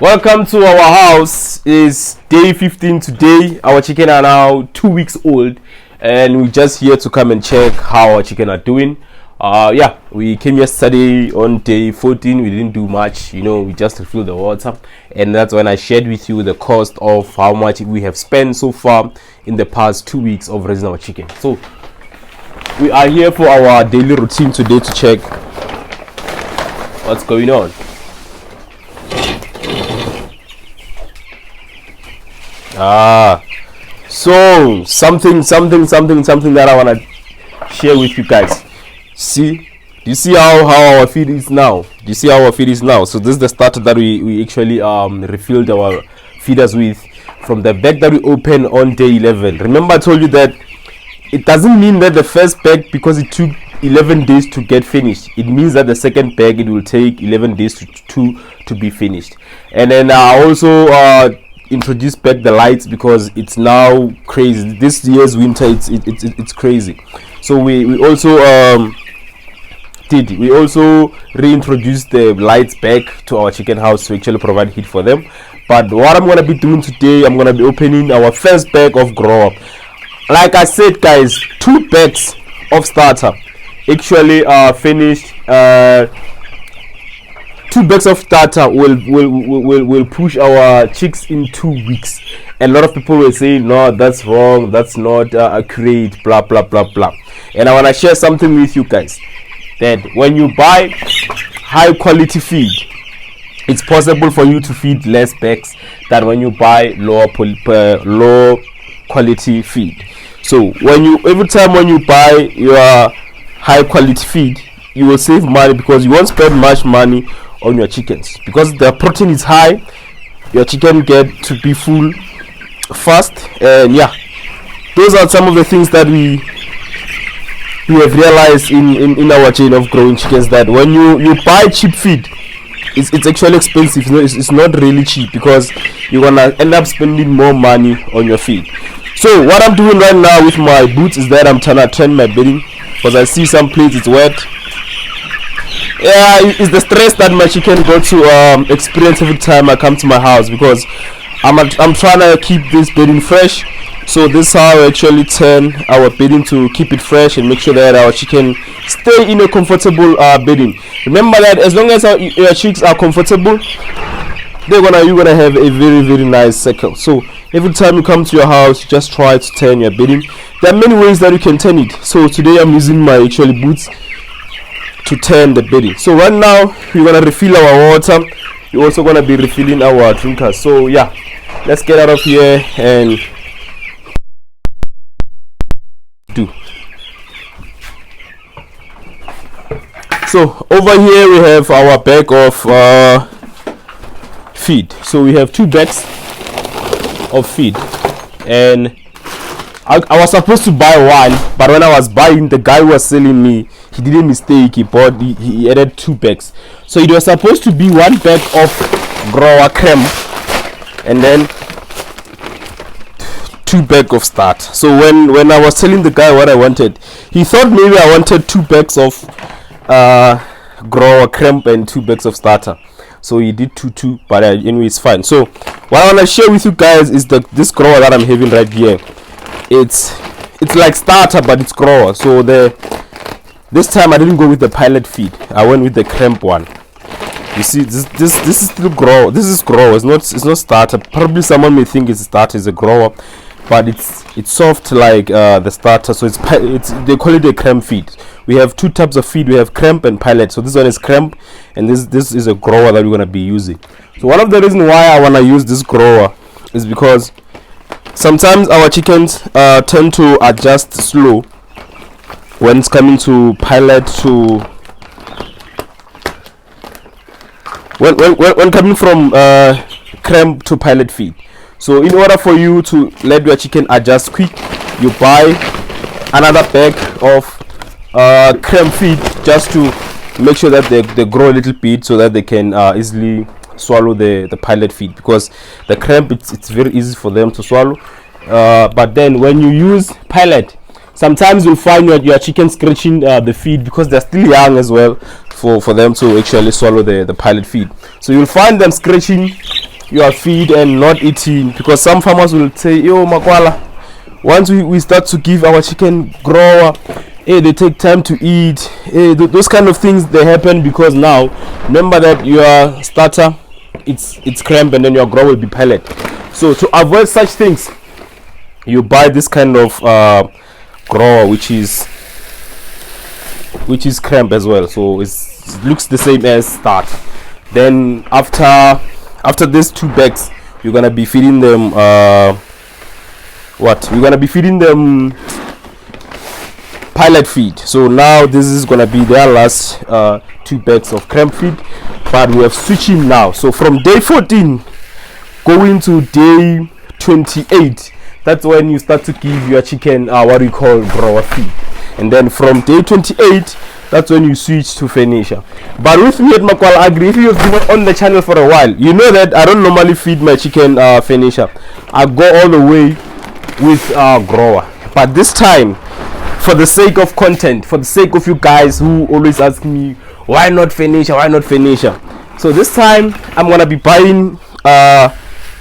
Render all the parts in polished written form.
Welcome to our house. It's day 15 today. Our chicken are now 2 weeks old, and we're just here to come and check how our chicken are doing. We came yesterday on day 14. We didn't do much, we just refilled the water, and that's when I shared with you the cost of how much we have spent so far in the past 2 weeks of raising our chicken. So we are here for our daily routine today to check what's going on. So something that I want to share with you guys. Do you see how our feed is now? So this is the starter that we actually refilled our feeders with from the bag that we opened on day 11. Remember, I told you that it doesn't mean that the first bag, because it took 11 days to get finished, it means that the second bag, it will take 11 days to be finished. And then I also introduce back the lights because it's now crazy. This year's winter, it's crazy. So we also reintroduced the lights back to our chicken house to actually provide heat for them. But what I'm gonna be doing today, I'm gonna be opening our first bag of grower. Like I said, guys, 2 bags of starter actually finished. 2 bags of starter will push our chicks in 2 weeks. And a lot of people will say, no, that's wrong, that's not accurate, blah blah blah blah. And I want to share something with you guys, that when you buy high quality feed, it's possible for you to feed less bags than when you buy low quality feed. So every time when you buy your high quality feed, you will save money because you won't spend much money on your chickens, because the protein is high. Your chicken get to be full fast. And those are some of the things that we have realized in our chain of growing chickens, that when you buy cheap feed, it's actually expensive. It's not really cheap, because you're gonna end up spending more money on your feed. So what I'm doing right now with my boots is that I'm trying to turn my bedding, because I see some places it's wet. It's the stress that my chicken got to experience every time I come to my house, because I'm trying to keep this bedding fresh. So this is how I actually turn our bedding to keep it fresh and make sure that our chicken stay in a comfortable bedding. Remember that as long as your chicks are comfortable, you're gonna have a very, very nice cycle. So every time you come to your house, just try to turn your bedding. There are many ways that you can turn it. So today I'm using my actually boots to turn the bedding. So right now we're gonna refill our water. We're also gonna be refilling our drinkers. So let's get out of here and do. So over here we have our bag of feed. So we have 2 bags of feed, and I was supposed to buy one, but when I was buying, the guy was selling me, he didn't mistake. He added 2 bags. So it was supposed to be 1 bag of grower creme and then 2 bags of start. So when I was telling the guy what I wanted, he thought maybe I wanted 2 bags of grower creme and 2 bags of starter. So he did 2, but anyway, it's fine. So what I want to share with you guys is this grower that I'm having right here. It's like starter, but it's grower. So this time I didn't go with the pilot feed. I went with the cramp one. You see, this is still grower. This is grower. It's not starter. Probably someone may think it's a starter. It's a grower, but it's soft like the starter. So it's they call it a cramp feed. We have 2 types of feed. We have cramp and pilot. So this one is cramp, and this is a grower that we're gonna be using. So one of the reasons why I wanna use this grower is because sometimes our chickens tend to adjust slow when it's coming to pilot to when coming from cramp to pilot feed. So in order for you to let your chicken adjust quick, you buy another bag of cramp feed just to make sure that they grow a little bit, so that they can easily swallow the pilot feed, because the cramp, it's very easy for them to swallow. But then when you use pilot, sometimes you'll find your chicken scratching the feed, because they're still young as well, for them to actually swallow the pilot feed. So you'll find them scratching your feed and not eating, because some farmers will say, yo Makwala, once we start to give our chicken grower, they take time to eat, those kind of things, they happen because now remember that your starter, it's cramp, and then your grower will be pellet. So to avoid such things, you buy this kind of grower which is cramp as well, so it looks the same as start. Then after these 2 bags, you're gonna be feeding them pilot feed. So now this is gonna be their last 2 bags of cramp feed, but we have switching now. So from day 14 going to day 28, that's when you start to give your chicken what we call grower feed, and then from day 28, that's when you switch to finisher. But with me at Makwala Agri, if you've been on the channel for a while, you know that I don't normally feed my chicken finisher. I go all the way with grower. But this time, for the sake of content, for the sake of you guys who always ask me, why not finisher, why not finisher? So this time, I'm gonna be buying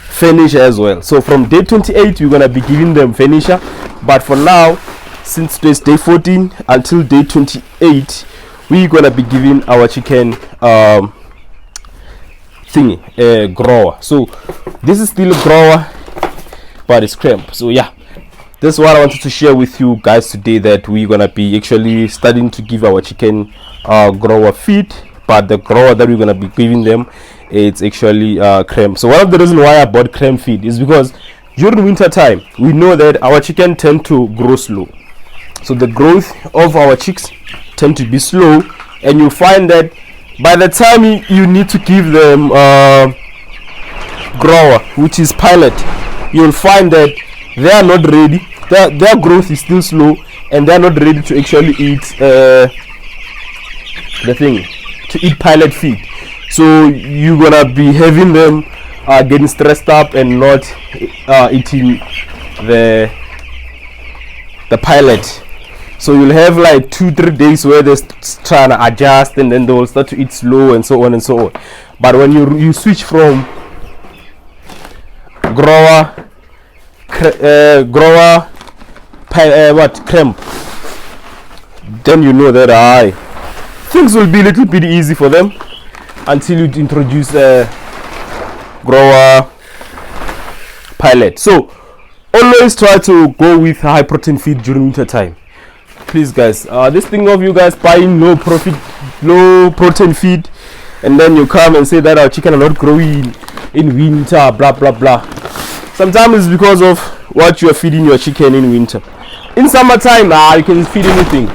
finisher as well. So from day 28, we're gonna be giving them finisher. But for now, since today's day 14 until day 28, we're gonna be giving our chicken grower. So this is still a grower, but it's cramp. So yeah, this is what I wanted to share with you guys today, that we're gonna be actually starting to give our chicken grower feed, but the grower that we're gonna be giving them, it's actually cramp. So one of the reasons why I bought cramp feed is because during winter time, we know that our chicken tend to grow slow. So the growth of our chicks tend to be slow, and you find that by the time you need to give them grower, which is pilot, you'll find that they are not ready. Their growth is still slow, and they are not ready to actually eat pilot feed. So you're gonna be having them getting stressed up and not eating the pilot. So you'll have like 2-3 days where they're trying to adjust, and then they will start to eat slow, and so on and so on. But when you switch from grower cramp, then you know that things will be a little bit easy for them until you introduce a grower pilot. So always try to go with high protein feed during winter time, please guys. This thing of you guys buying low protein feed, and then you come and say that our chicken are not growing in winter, blah blah blah. Sometimes it's because of what you are feeding your chicken in winter. In summertime, you can feed anything.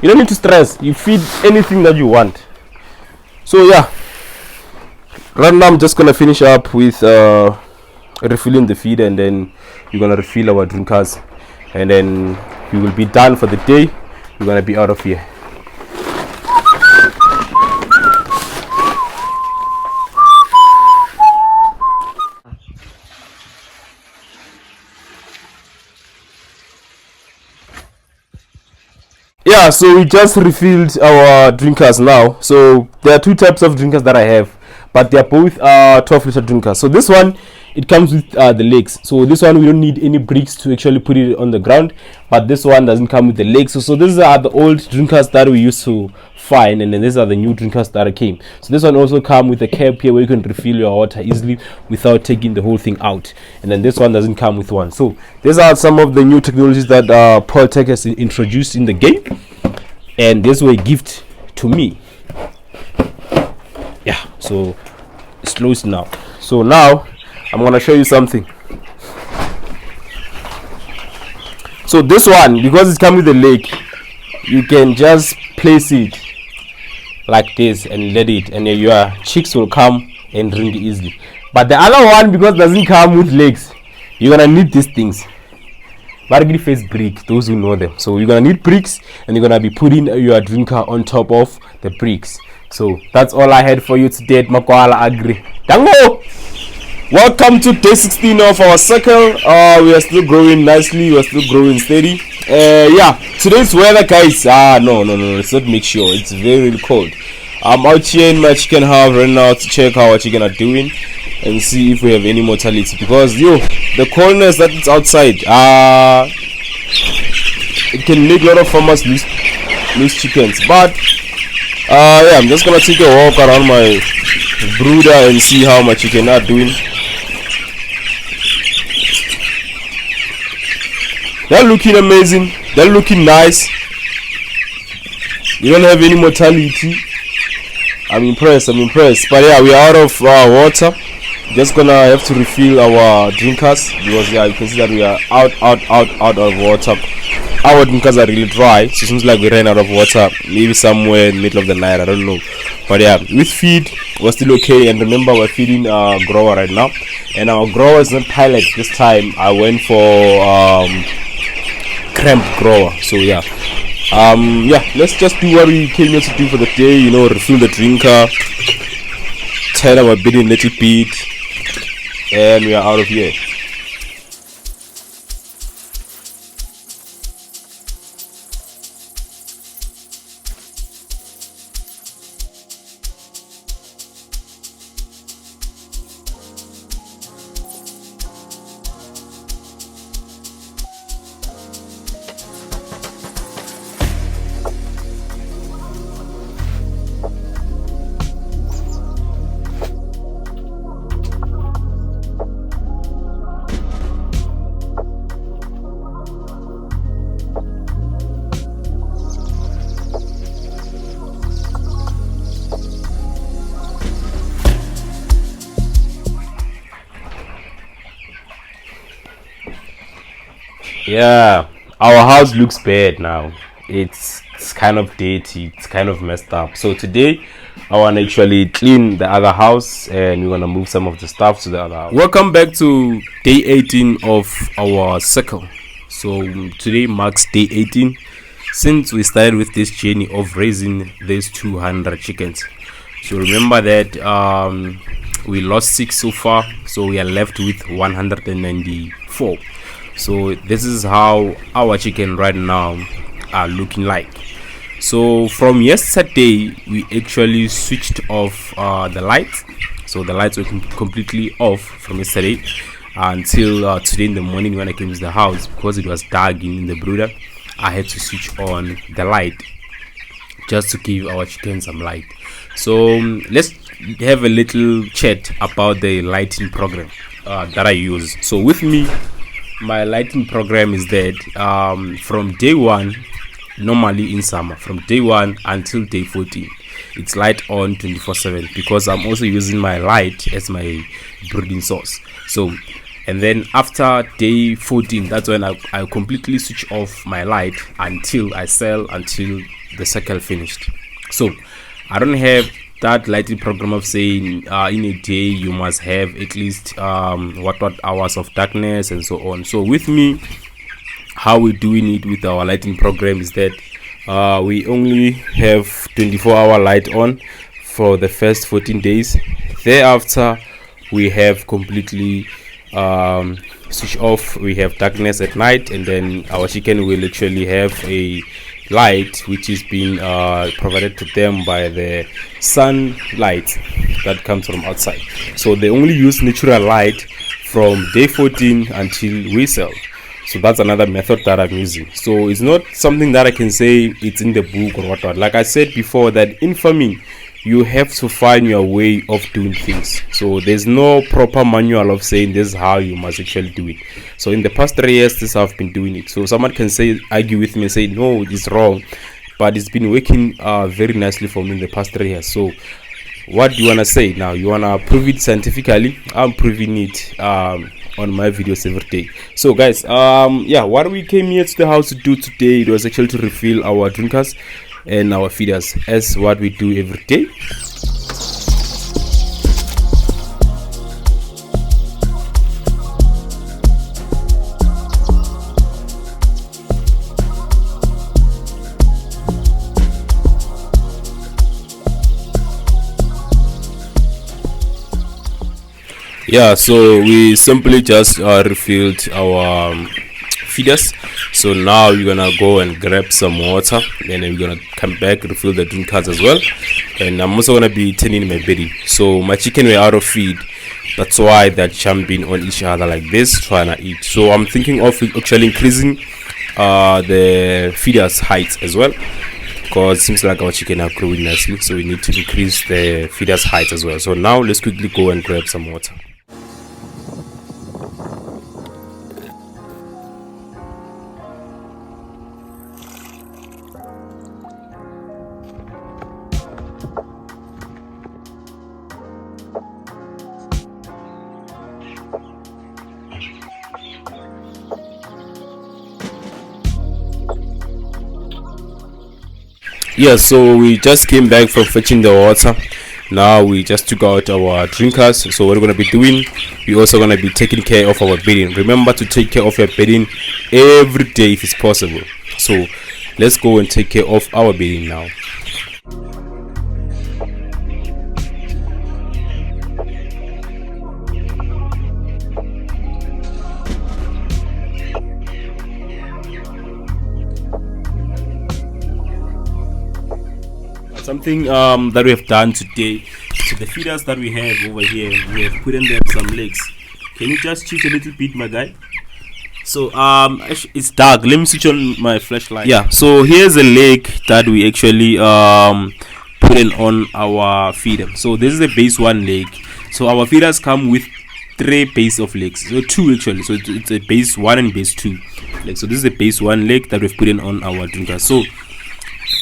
You don't need to stress. You feed anything that you want. So yeah, right now I'm just gonna finish up with refilling the feed, and then we're gonna refill our drinkers, and then we will be done for the day. We're gonna be out of here. Yeah, so we just refilled our drinkers now. So there are 2 types of drinkers that I have, but they are both 12-liter drinkers. So this one, it comes with the legs. So this one, we don't need any bricks to actually put it on the ground, but this one doesn't come with the legs. So these are the old drinkers that we used to find, and then these are the new drinkers that came. So this one also come with a cap here where you can refill your water easily without taking the whole thing out, and then this one doesn't come with one. So these are some of the new technologies that Poultry has introduced in the game, and this was a gift to me. Yeah, so it's closed now. So now I'm gonna show you something. So this one, because it's come with the leg, you can just place it like this and let it, and your chicks will come and drink easily. But the other one, because it doesn't come with legs, you're gonna need these things. Bargri face brick, those who know them. So you're gonna need bricks, and you're gonna be putting your drinker on top of the bricks. So that's all I had for you today at Makwala Agri. Dango! Welcome to day 16 of our cycle. We are still growing nicely, we are still growing steady. Yeah, today's weather, guys, no, it's not mixture, it's very cold. I'm out here in my chicken house right now to check how our chicken are doing and see if we have any mortality, because the coldness that it's outside, it can make a lot of farmers lose chickens. But yeah, I'm just gonna take a walk around my brooder and see how my chicken are doing. They're looking amazing, they're looking nice. You don't have any mortality. I'm impressed. But yeah, we are out of water. Just gonna have to refill our drinkers, because yeah, you can see that we are out of water. Our drinkers are really dry, so it seems like we ran out of water maybe somewhere in the middle of the night, I don't know. But yeah, with feed we're still okay. And remember, we're feeding grower right now, and our grower is not pilot this time. I went for cramp grower. So yeah, let's just do what we came here to do for the day, refill the drinker, turn our bedding a little bit, and we are out of here. Yeah, our house looks bad now. It's kind of dirty, it's kind of messed up. So today I want to actually clean the other house, and we're gonna move some of the stuff to the other house. Welcome back to day 18 of our cycle. So today marks day 18 since we started with this journey of raising these 200 chickens. So remember that we lost 6 so far, so we are left with 194. So this is how our chicken right now are looking like. So from yesterday we actually switched off the lights. So the lights were completely off from yesterday until today in the morning when I came to the house, because it was dark in the brooder. I had to switch on the light just to give our chicken some light. So let's have a little chat about the lighting program that I use. So with me, my lighting program is that from day 1, normally in summer, from day 1 until day 14, it's light on 24/7, because I'm also using my light as my brooding source. So, and then after day 14, that's when I completely switch off my light until I sell, until the cycle finished. So I don't have that lighting program of saying in a day you must have at least what hours of darkness and so on. So with me, how we're doing it with our lighting program is that we only have 24-hour light on for the first 14 days. Thereafter we have completely switch off. We have darkness at night, and then our chicken will actually have a light which is being provided to them by the sunlight that comes from outside. So they only use natural light from day 14 until we sell. So that's another method that I'm using. So it's not something that I can say it's in the book or whatnot. Like I said before, that in farming you have to find your way of doing things. So there's no proper manual of saying this is how you must actually do it. So in the past 3 years, this is how I've been doing it. So someone can argue with me and say no, it's wrong, but it's been working very nicely for me in the past 3 years. So what do you want to say now? You want to prove it scientifically? I'm proving it on my videos every day. So guys, what we came here to the house to do today, it was actually to refill our drinkers and our feeders, as what we do every day. Yeah, so we simply just refilled our feeders. So now you're gonna go and grab some water, and then we're gonna come back, refill the drink cards as well. And I'm also gonna be turning my bedding. So my chicken were out of feed, that's why they're jumping on each other like this, trying to eat. So I'm thinking of actually increasing the feeders height as well, because it seems like our chicken are growing nicely, so we need to increase the feeders height as well. So now let's quickly go and grab some water. Yeah, so we just came back from fetching the water. Now we just took out our drinkers. So what we're going to be doing, we're also going to be taking care of our bedding. Remember to take care of your bedding every day if it's possible. So let's go and take care of our bedding now. Something that we have done today, so the feeders that we have over here, we have put in them some legs. Can you just cheat a little bit, my guy? So it's dark, let me switch on my flashlight. Yeah, so here's a leg that we actually put in on our feeder. So this is the base one leg. So our feeders come with 3 base of legs, so 2 actually. So it's a base 1 and base 2 leg. So this is the base 1 leg that we've put in on our drinker. So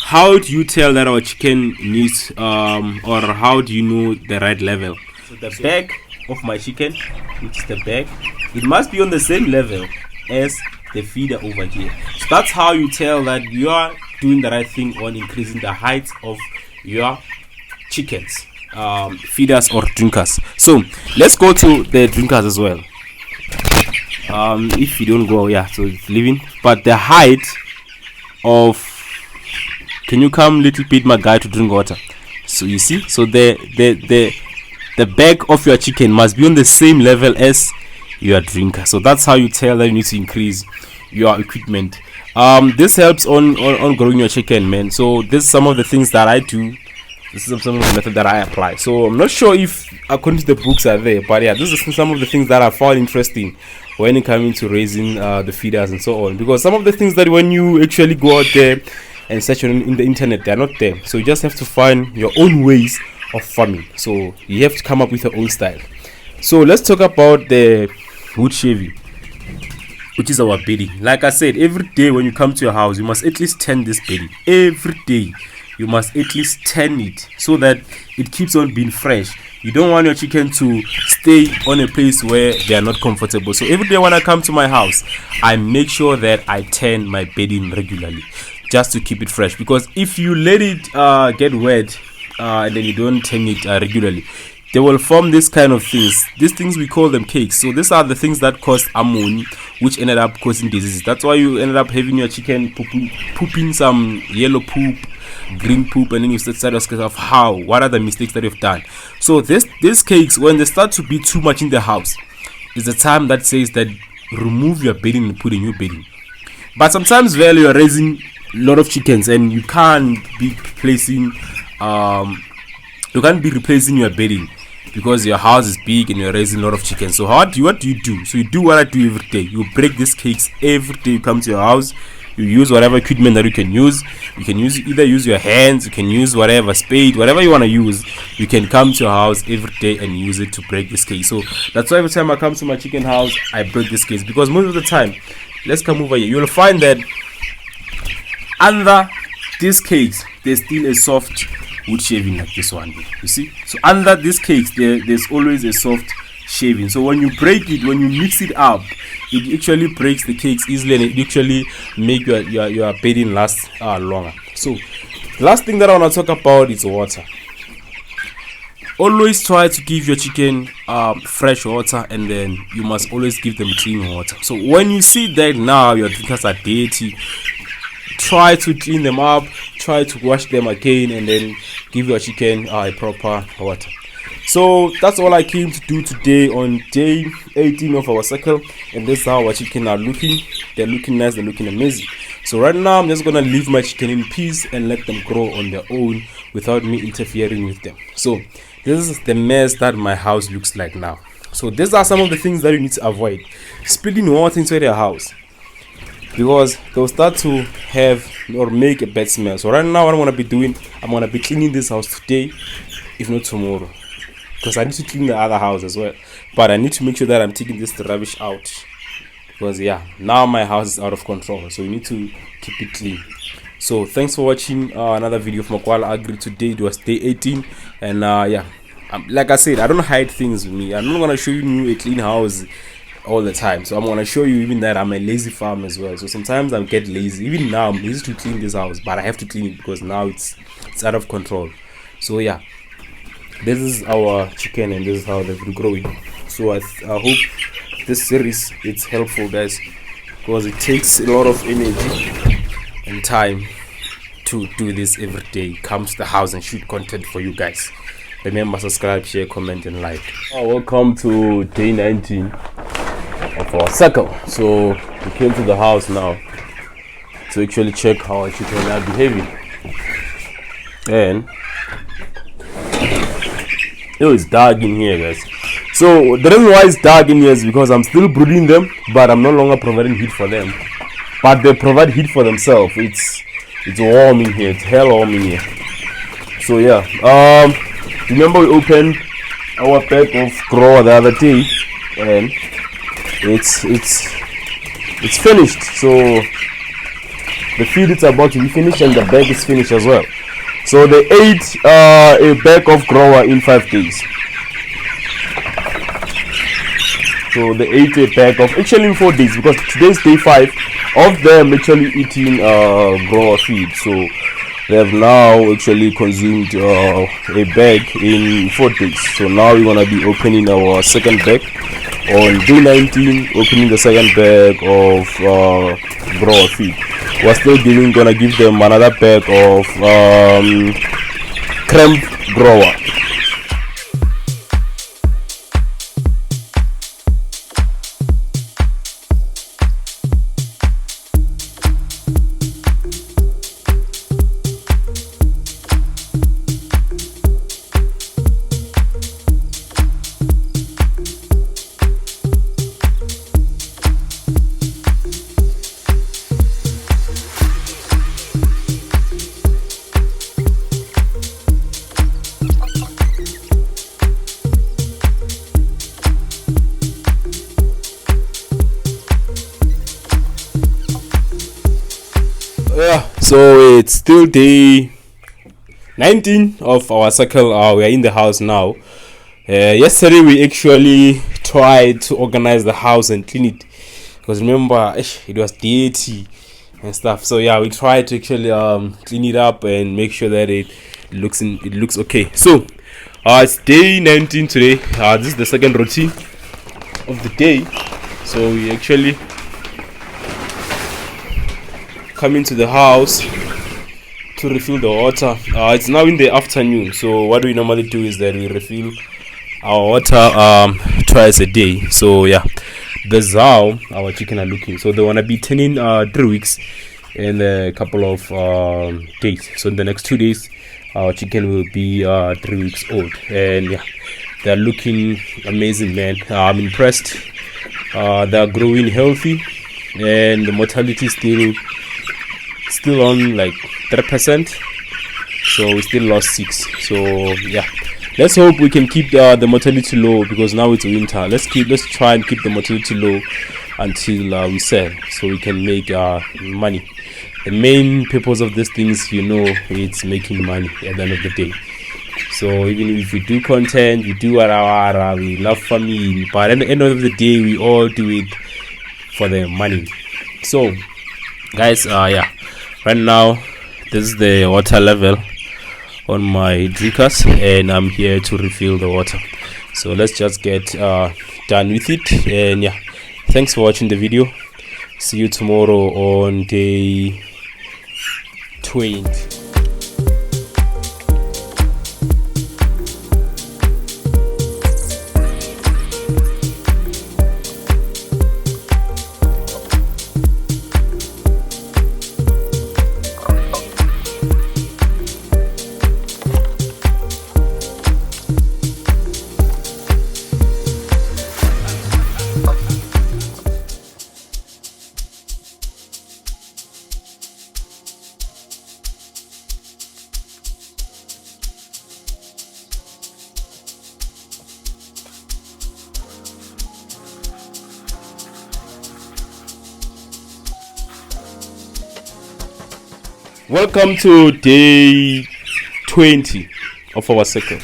how do you tell that our chicken needs or how do you know the right level? So the back of my chicken, which is the back, it must be on the same level as the feeder over here. So that's how you tell that you are doing the right thing on increasing the height of your chickens, feeders or drinkers. So let's go to the drinkers as well. If you don't go, yeah, so it's leaving, but the height of, can you come little bit, my guy, to drink water? So you see, so the back of your chicken must be on the same level as your drinker. So that's how you tell that you need to increase your equipment. This helps on growing your chicken, man. So this is some of the things that I do. This is some of the method that I apply. So I'm not sure if according to the books are there, but yeah, this is some of the things that I found interesting when it comes to raising the feeders and so on. Because some of the things that when you actually go out there and search in the internet, they are not there. So you just have to find your own ways of farming. So you have to come up with your own style. So let's talk about the wood shaving, which is our bedding. Like I said, every day when you come to your house, you must at least tend this bedding. Every day you must at least tend it so that it keeps on being fresh. You don't want your chicken to stay on a place where they are not comfortable. So every day when I come to my house, I make sure that I tend my bedding regularly, just to keep it fresh. Because if you let it get wet and then you don't tend it regularly, they will form this kind of things. These things, we call them cakes. So these are the things that cause ammonia, which ended up causing diseases. That's why you ended up having your chicken pooping some yellow poop, green poop, and then you start asking of what are the mistakes that you've done. So these cakes, when they start to be too much in the house, is the time that says that remove your bedding and put a new bedding. But sometimes while you are raising a lot of chickens and you can't be replacing your bedding because your house is big and you're raising a lot of chickens. So what do you do? So you do what I do every day. You break these cakes every day. You come to your house, you use whatever equipment that you can use. You can either use your hands, you can use whatever spade, whatever you want to use. You can come to your house every day and use it to break this cake. So that's why every time I come to my chicken house, I break this cake, because most of the time, let's come over here, you'll find that under these cakes there's still a soft wood shaving like this one here. You see, so under these cakes there's always a soft shaving. So when you break it, when you mix it up, it actually breaks the cakes easily and it actually make your bedding last longer. So last thing that I want to talk about is water. Always try to give your chicken fresh water, and then you must always give them clean water. So when you see that now your drinkers are dirty, try to clean them up, try to wash them again, and then give your chicken a proper water. So that's all I came to do today on day 18 of our cycle, and this is how our chicken are looking. They're looking nice, they're looking amazing. So right now I'm just gonna leave my chicken in peace and let them grow on their own without me interfering with them. So this is the mess that my house looks like now. So these are some of the things that you need to avoid: spilling water into your house, because they'll start to have or make a bad smell. So right now what I'm gonna be doing, I'm gonna be cleaning this house today, if not tomorrow, because I need to clean the other house as well. But I need to make sure that I'm taking this rubbish out, because yeah, now my house is out of control, so you need to keep it clean. So thanks for watching another video of Makwala Agri. Today it was day 18, and yeah, like I said, I don't hide things with me. I'm not gonna show you a clean house all the time, so I'm gonna show you even that I'm a lazy farmer as well. So sometimes I get lazy. Even now I'm lazy to clean this house, but I have to clean it because now it's out of control. So yeah, this is our chicken and this is how they're growing. So I hope this series it's helpful, guys, because it takes a lot of energy and time to do this every day. Come to the house and shoot content for you guys. Remember, subscribe, share, comment and like. Welcome to day 19 of our cycle. So we came to the house now to actually check how our chicken are behaving, and it's dark in here, guys. So the reason why it's dark in here is because I'm still brooding them, but I'm no longer providing heat for them, but they provide heat for themselves. It's warm in here, it's hell warm in here. So yeah, remember we opened our bag of grower the other day, and it's finished. So the feed is about to be finished and the bag is finished as well. So they ate a bag of grower in 5 days. So they ate a bag of, actually in 4 days, because today's day 5 of them actually eating grower feed. So they have now actually consumed a bag in 4 days. So now we're gonna be opening our second bag on day 19, opening the second bag of grower feed. We're still gonna give them another bag of cramp grower. Yeah, so it's still day 19 of our cycle. We are in the house now. Yesterday we actually tried to organize the house and clean it, because remember it was dirty and stuff. So yeah, we tried to actually clean it up and make sure that it looks okay. So it's day 19 today. This is the second routine of the day. So we actually come into the house to refill the water. It's now in the afternoon, so what we normally do is that we refill our water twice a day. So yeah, this is how our chicken are looking. So they want to be turning 3 weeks in a couple of days. So in the next 2 days our chicken will be 3 weeks old, and yeah, they're looking amazing, man. I'm impressed. They're growing healthy, and the mortality is still on like 3%, so we still lost 6. So yeah, let's hope we can keep the mortality low, because now it's winter. Let's try and keep the mortality low until we sell, so we can make money. The main purpose of this thing is, it's making money at the end of the day. So even if we do content, we do wara, we love farming, but at the end of the day we all do it for the money. So guys, yeah, right now this is the water level on my drinkers, and I'm here to refill the water. So let's just get done with it. And yeah, thanks for watching the video. See you tomorrow on day 20. Welcome to day 20 of our cycle.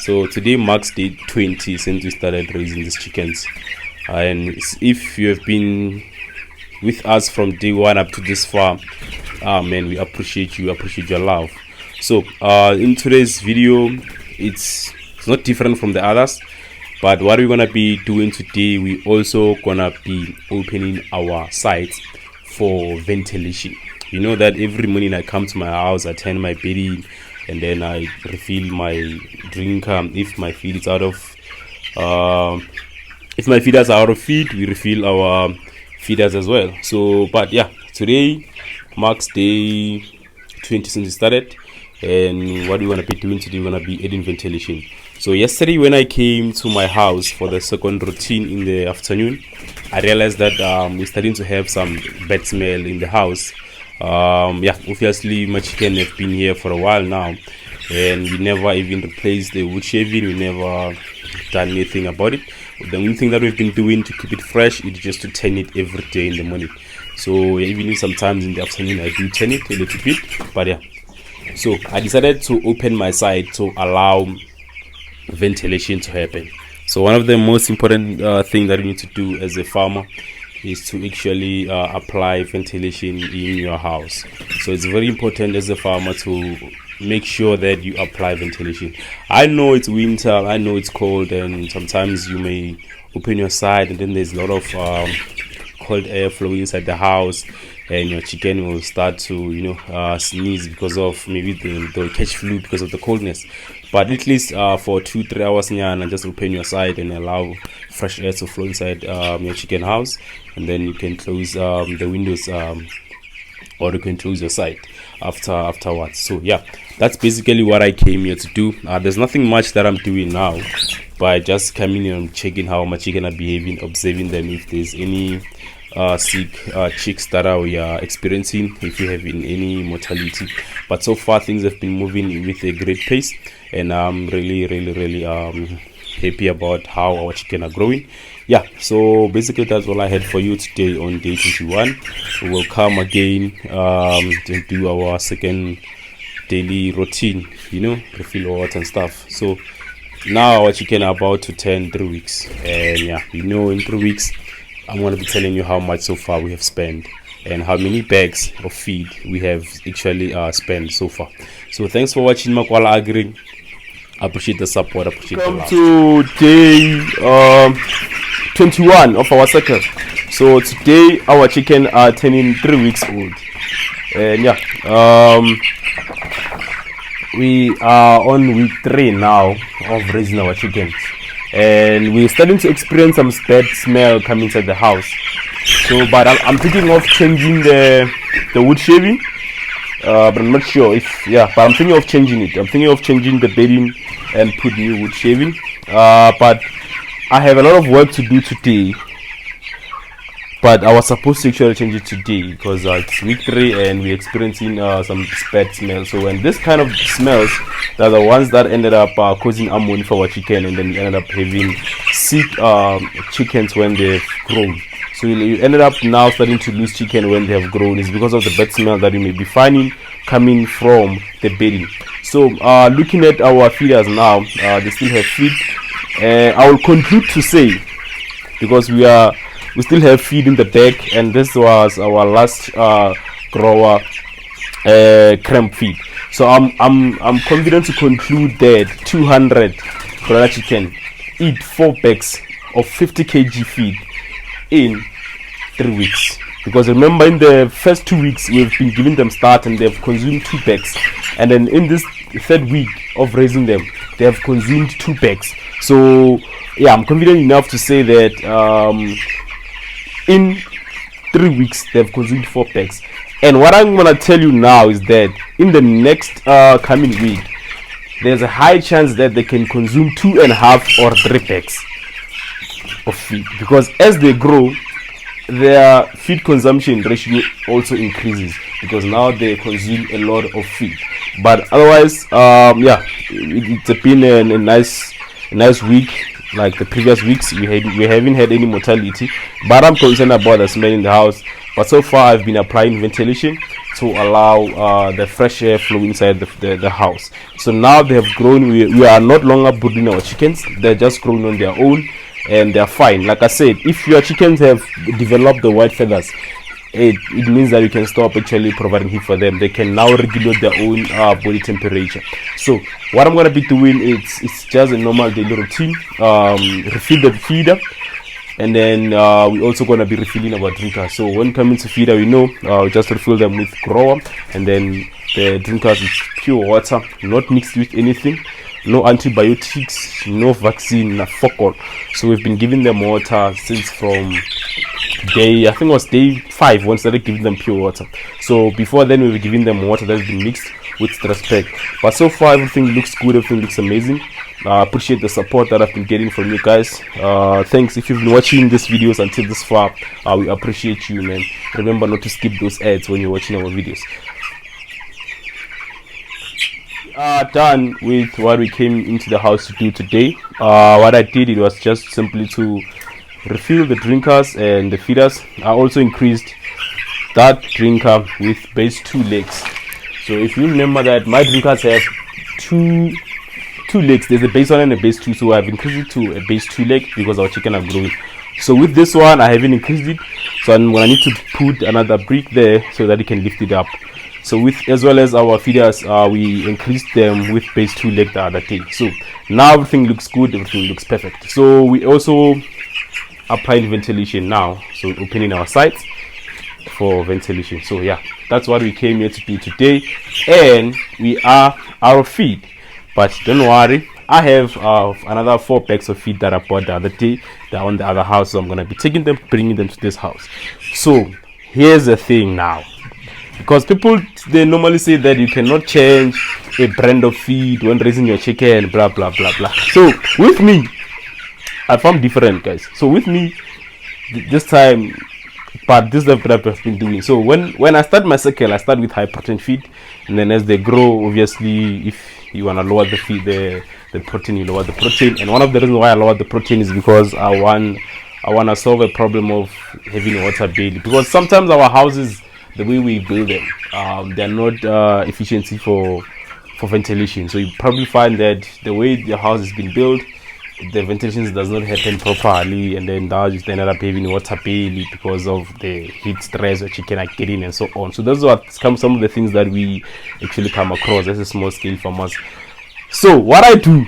So today marks day 20 since we started raising these chickens. And if you have been with us from day 1 up to this far, man, we appreciate you, appreciate your love. So in today's video, it's not different from the others, but what we're gonna be doing today, we also gonna be opening our sites for ventilation. You know that every morning I come to my house, I turn my bedding, and then I refill my drink. If my feed is out of if my feeders are out of feed, we refill our feeders as well. So but yeah, today marks day 20 since we started, and what we're gonna be doing today, we're gonna be adding ventilation. So yesterday when I came to my house for the second routine in the afternoon, I realized that we're starting to have some bad smell in the house. Obviously my chicken have been here for a while now, and we never even replaced the wood shaving. We never done anything about it. The only thing that we've been doing to keep it fresh is just to turn it every day in the morning. So even sometimes in the afternoon I do turn it a little bit, but yeah. So I decided to open my side to allow ventilation to happen. So one of the most important things that you need to do as a farmer is to actually apply ventilation in your house. So it's very important as a farmer to make sure that you apply ventilation. I know it's winter, I know it's cold, and sometimes you may open your side and then there's a lot of cold air flowing inside the house, and your chicken will start to sneeze because of maybe they'll catch flu because of the coldness. But at least for 2-3 hours and just open your side and allow fresh air to flow inside your chicken house, and then you can close the windows, or you can close your side afterwards. So yeah, that's basically what I came here to do. There's nothing much that I'm doing now, but just coming in and checking how my chicken are behaving, observing them if there's any sick chicks that we are experiencing, if you have any mortality. But so far things have been moving with a great pace, and I'm really happy about how our chicken are growing. Yeah, so basically that's all I had for you today on day 21. We will come again to do our second daily routine, refill water and stuff. So now our chicken are about to turn 3 weeks, and yeah, in 3 weeks I'm going to be telling you how much so far we have spent and how many bags of feed we have actually spent so far. So thanks for watching Makwala Agri. Appreciate the support, appreciate the love. To day 21 of our cycle. So today our chicken are turning 3 weeks old, and yeah, we are on week 3 now of raising our chickens, and we're starting to experience some bad smell coming inside the house. So but I'm thinking of changing the wood shaving, but I'm not sure if but I'm thinking of changing it. I'm thinking of changing the bedding and put new wood shaving, but I have a lot of work to do today, but I was supposed to actually change it today because it's week 3 and we're experiencing some bad smell. So when this kind of smells, they're the ones that ended up causing ammonia for our chicken, and then we ended up having sick chickens when they've grown. So you ended up now starting to lose chicken when they have grown. It's because of the bad smell that you may be finding coming from the bedding. So looking at our feeders now, they still have feed. I will conclude to say, because we still have feed in the bag, and this was our last grower cramp feed. So I'm confident to conclude that 200 broiler chicken eat 4 bags of 50 kg feed in 3 weeks. Because remember, in the first 2 weeks we've been giving them start and they've consumed 2 bags, and then in this 3rd week of raising them they have consumed 2 bags. So yeah, I'm confident enough to say that in 3 weeks they've consumed 4 bags. And what I'm gonna tell you now is that in the next coming week there's a high chance that they can consume 2.5 or 3 bags of feed, because as they grow their feed consumption ratio also increases, because now they consume a lot of feed. But otherwise, it's been a nice week. Like the previous weeks, we haven't had any mortality, but I'm concerned about the smell in the house. But so far I've been applying ventilation, to allow the fresh air flow inside the house. So now they have grown. We are not longer brooding our chickens. They're just growing on their own, and they're fine. Like I said, if your chickens have developed the white feathers, it means that you can stop actually providing heat for them. They can now regulate their own body temperature. So what I'm gonna be doing, it's just a normal daily routine. Refill the feeder, and then we're also gonna be refilling our drinkers. So when coming to feeder, we know we just refill them with grower, and then the drinkers is pure water, not mixed with anything. No antibiotics, no vaccine, no fuck all. So we've been giving them water since from day, I think it was day 5 when we started giving them pure water. So before then we were giving them water that's been mixed with stress pack. But so far everything looks good, everything looks amazing. I appreciate the support that I've been getting from you guys. Thanks if you've been watching these videos until this far. We appreciate you, man. Remember not to skip those ads when you're watching our videos. Done with what we came into the house to do today. What I did, it was just simply to refill the drinkers and the feeders. I also increased that drinker with base 2 legs. So if you remember that my drinkers have two legs, there's a base 1 and a base 2, so I've increased it to a base 2 leg because our chicken are growing. So with this one I haven't increased it, so I'm gonna need to put another brick there so that it can lift it up. So with, as well as our feeders, we increased them with base 2 leg the other day. So now everything looks good, everything looks perfect. So we also applying ventilation now, so opening our sites for ventilation. So yeah, that's what we came here to do today, and we are out of feed. But don't worry, I have another 4 packs of feed that I bought the other day. They're on the other house, so I'm gonna be taking them, bringing them to this house. So here's the thing now, because people, they normally say that you cannot change a brand of feed when raising your chicken, blah blah blah blah. So with me, I found different, guys. So with me this time, but this is what I've been doing. So when I start my cycle, I start with high protein feed, and then as they grow, obviously if you want to lower the feed, the protein, you lower the protein. And one of the reasons why I lower the protein is because I want to solve a problem of having water daily, because sometimes our houses, the way we build them, they're not efficiency for ventilation. So you probably find that the way the house has been built, the ventilation does not happen properly, and then now you end up having water daily because of the heat stress or chicken are getting and so on. So those are some of the things that we actually come across as a small scale farmers. So what I do,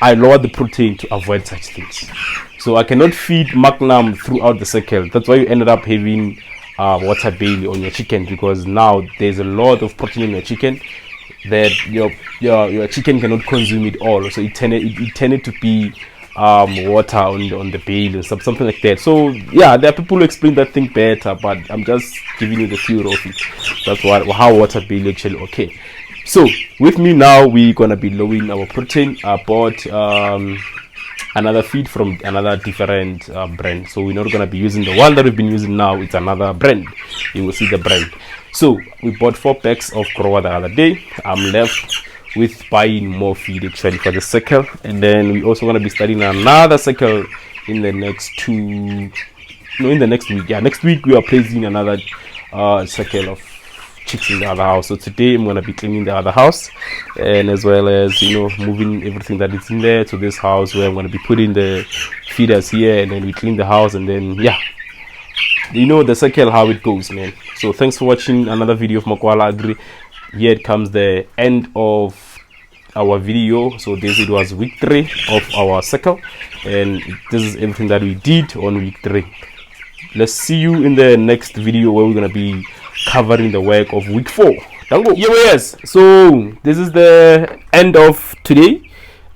I lower the protein to avoid such things. So I cannot feed magnum throughout the cycle. That's why you ended up having water daily on your chicken, because now there's a lot of protein in your chicken that your chicken cannot consume it all. So it tended to be water on the bale or something like that. So yeah, there are people who explain that thing better, but I'm just giving you the theory of it. That's how water bale actually okay. So with me now, we're gonna be lowering our protein. I bought another feed from another different brand, so we're not gonna be using the one that we've been using now. It's another brand. You will see the brand. So we bought 4 packs of grower the other day. I'm left with buying more feed actually for the cycle, and then we also gonna be starting another cycle in the next week. Yeah, next week we are placing another cycle of chicks in the other house. So today I'm gonna be cleaning the other house, and as well as moving everything that is in there to this house, where I'm gonna be putting the feeders here, and then we clean the house, and then yeah, the cycle, how it goes, man. So thanks for watching another video of Makwala Agri. Here it comes the end of our video. So it was week 3 of our cycle, and this is everything that we did on week 3. Let's see you in the next video, where we're gonna be covering the work of week 4. Yes, so this is the end of today.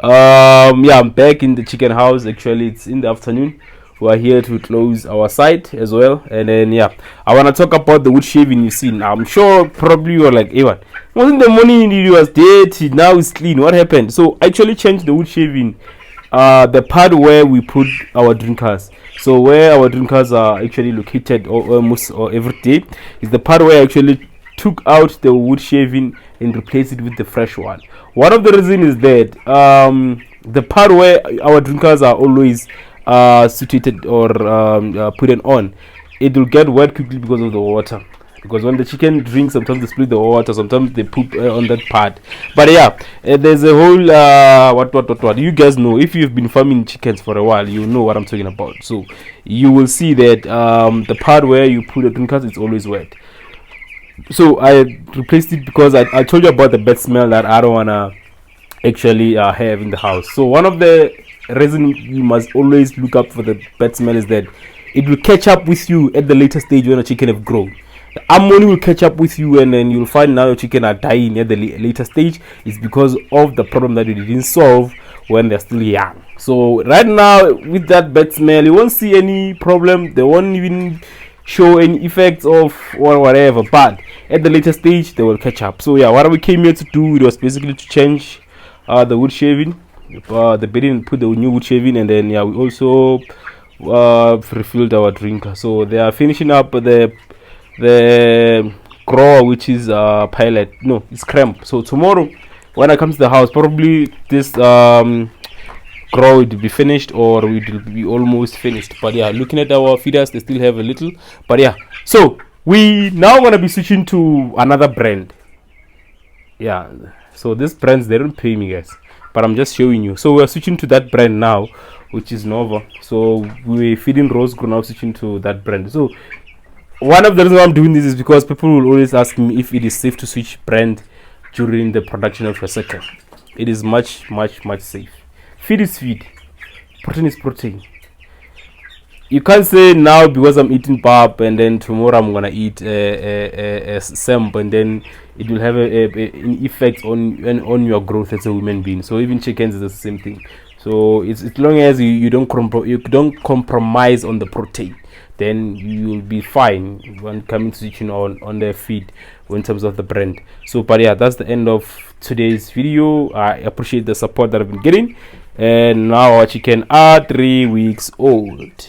Yeah, I'm back in the chicken house. Actually, it's in the afternoon. We are here to close our site as well, and then yeah, I want to talk about the wood shaving you see. I'm sure probably you're like, Evan, wasn't the morning it was dirty, now it's clean, what happened? So I actually changed the wood shaving, the part where we put our drinkers. So where our drinkers are actually located almost every day is the part where I actually took out the wood shaving and replaced it with the fresh one. One of the reasons is that the part where our drinkers are always situated or put on, it will get wet quickly because of the water. because when the chicken drinks, sometimes they split the water, sometimes they poop on that part. But yeah, there's a whole what you guys know. If you've been farming chickens for a while, you know what I'm talking about. So you will see that the part where you put the drinkers, it's always wet. So I replaced it because I told you about the bad smell that I don't wanna actually have in the house. So one of the reasons you must always look up for the bad smell is that it will catch up with you at the later stage when a chicken have grown. The ammonia will catch up with you, and then you'll find now your chicken are dying at the later stage. It's because of the problem that you didn't solve when they're still young. So right now with that bad smell, you won't see any problem. They won't even show any effects of or whatever, but at the later stage they will catch up. So yeah, what we came here to do, it was basically to change the wood shaving, the bedding, put the new wood shaving, and then yeah, we also refilled our drinker. So they are finishing up the grower, which is pilot, no, it's cramp. So tomorrow when I come to the house, probably this grow it will be finished, or it will be almost finished. But yeah, looking at our feeders, they still have a little. But yeah, so we now want to be switching to another brand. Yeah, so this brands, they don't pay me, guys, but I'm just showing you. So we're switching to that brand now, which is Nova. So we're feeding rose grow, now switching to that brand. So one of the reasons why I'm doing this is because people will always ask me if it is safe to switch brand during the production of your second. It is much safe. Feed is feed, protein is protein. You can't say now because I'm eating pap and then tomorrow I'm gonna eat a samp, and then it will have an effect on your growth as a human being. So even chickens is the same thing. So it's as long as you don't compromise on the protein, then you will be fine when coming to switching on the feed in terms of the brand. So but yeah, that's the end of today's video. I appreciate the support that I've been getting, and now our chicken are 3 weeks old.